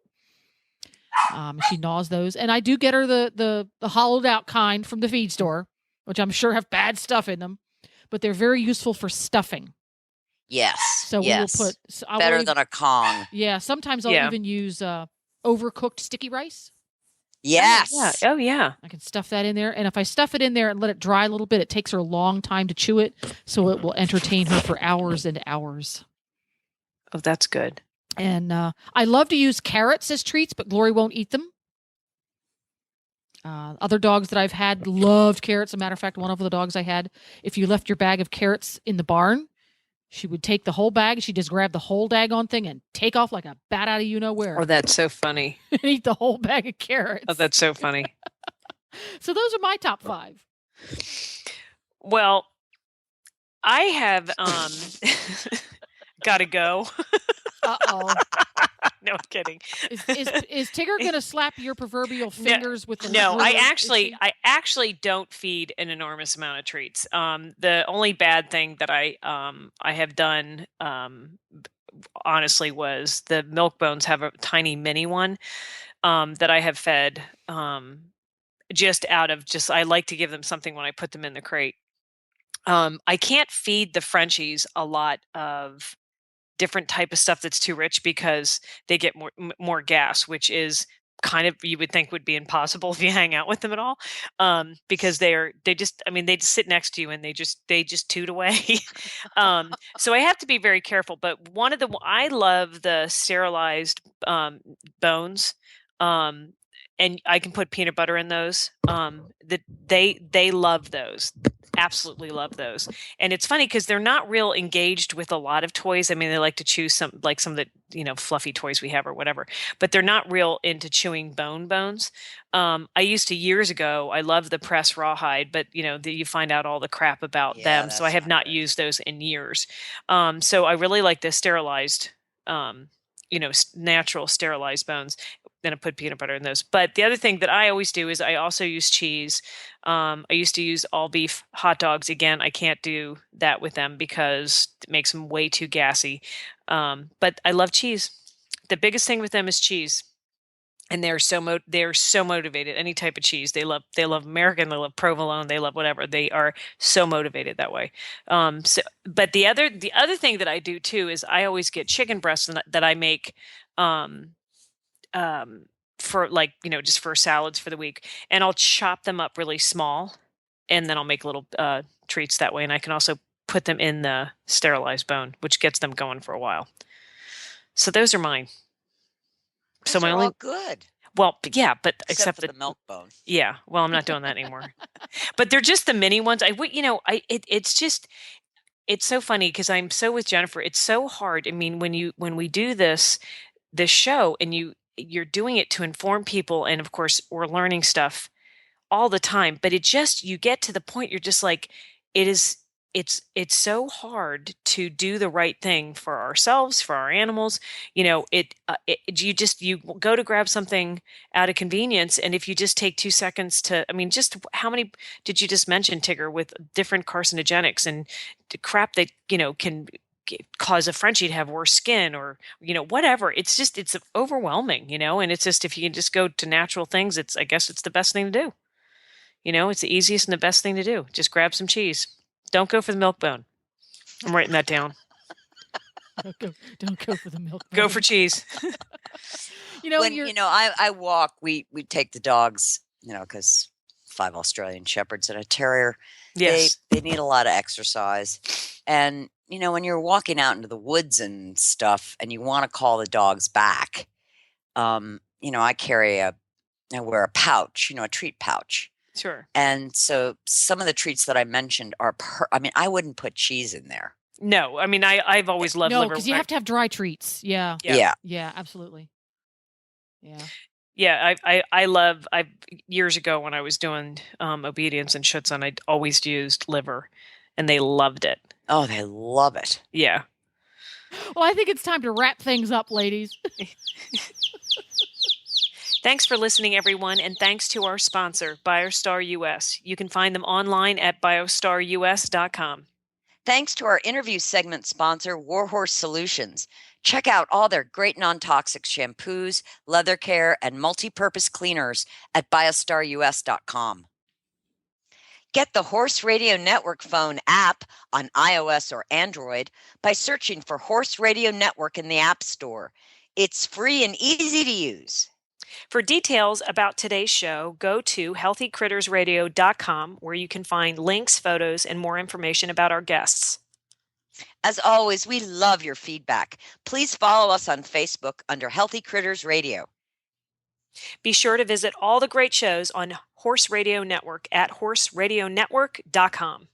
She gnaws those. And I do get her the hollowed out kind from the feed store, which I'm sure have bad stuff in them. But they're very useful for stuffing. Yes. So we will put better than a Kong. Yeah. Sometimes I'll even use overcooked sticky rice. Yes. Oh yeah. I can stuff that in there, and if I stuff it in there and let it dry a little bit, it takes her a long time to chew it, so it will entertain her for hours and hours. Oh, that's good. And I love to use carrots as treats, but Glory won't eat them. Other dogs that I've had loved carrots. As a matter of fact, one of the dogs I had, if you left your bag of carrots in the barn, she would take the whole bag. She'd just grab the whole daggone thing and take off like a bat out of you-know-where. Oh, that's so funny. And eat the whole bag of carrots. Oh, that's so funny. So those are my top 5. Well, I have got to go. Uh-oh. No, I'm kidding. Is Tigger going to slap your proverbial fingers with the No, liver? I actually don't feed an enormous amount of treats. The only bad thing that I have done honestly was the milk bones have a tiny mini one that I have fed just out of I like to give them something when I put them in the crate. I can't feed the Frenchies a lot of different type of stuff that's too rich because they get more gas, which is kind of, you would think would be impossible if you hang out with them at all, because they just sit next to you and they just toot away. So I have to be very careful. But I love the sterilized bones, and I can put peanut butter in those. They love those. Absolutely love those. And it's funny because they're not real engaged with a lot of toys. I mean, they like to chew some of the fluffy toys we have or whatever, but they're not real into chewing bones. I used to years ago, I love the press rawhide, but you find out all the crap about them. So I have not used those in years. So I really like the sterilized, natural sterilized bones. Then I put peanut butter in those. But the other thing that I always do is I also use cheese. I used to use all beef hot dogs. Again, I can't do that with them because it makes them way too gassy. But I love cheese. The biggest thing with them is cheese. And they're so motivated. Any type of cheese, they love American, they love provolone, they love whatever. They are so motivated that way. But the other thing that I do too is I always get chicken breasts that I make for just for salads for the week, and I'll chop them up really small, and then I'll make little treats that way. And I can also put them in the sterilized bone, which gets them going for a while. So those are mine. Those are all good. Well, yeah, but except for the milk bone. Yeah, well, I'm not doing that anymore. But they're just the mini ones. It's so funny because I'm so with Jennifer. It's so hard. I mean, when we do this show and you're doing it to inform people, and of course we're learning stuff all the time, but you get to the point you're just like, it's so hard to do the right thing for ourselves, for our animals. You go to grab something out of convenience, and if you just take 2 seconds just how many did you just mention, Tigger, with different carcinogenics and crap that can cause a Frenchie to have worse skin or whatever. It's overwhelming, and it's just, if you can just go to natural things, I guess it's the best thing to do. It's the easiest and the best thing to do. Just grab some cheese. Don't go for the milk bone. I'm writing that down. Don't go for the milk bone. Go for cheese. I walk, we take the dogs, because 5 Australian Shepherds and a terrier. Yes. They need a lot of exercise. And, when you're walking out into the woods and stuff and you want to call the dogs back, I wear a pouch, a treat pouch. Sure. And so some of the treats that I mentioned are, I wouldn't put cheese in there. No, I mean, I've always loved liver. No, because you have to have dry treats. Yeah. Yeah. Yeah, absolutely. Yeah. Yeah, I've years ago when I was doing obedience and Schutzhund, I'd always used liver, and they loved it. Oh, they love it. Yeah. Well, I think it's time to wrap things up, ladies. Thanks for listening, everyone, and thanks to our sponsor, BiostarUS. You can find them online at BiostarUS.com. Thanks to our interview segment sponsor, Warhorse Solutions. Check out all their great non-toxic shampoos, leather care, and multi-purpose cleaners at BiostarUS.com. Get the Horse Radio Network phone app on iOS or Android by searching for Horse Radio Network in the App Store. It's free and easy to use. For details about today's show, go to healthycrittersradio.com, where you can find links, photos, and more information about our guests. As always, we love your feedback. Please follow us on Facebook under Healthy Critters Radio. Be sure to visit all the great shows on Horse Radio Network at horseradionetwork.com.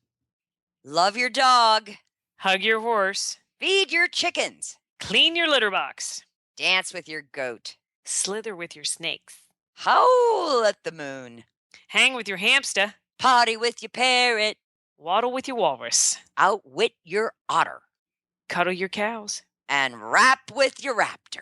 Love your dog. Hug your horse. Feed your chickens. Clean your litter box. Dance with your goat. Slither with your snakes. Howl at the moon. Hang with your hamster. Party with your parrot. Waddle with your walrus. Outwit your otter. Cuddle your cows. And rap with your raptor.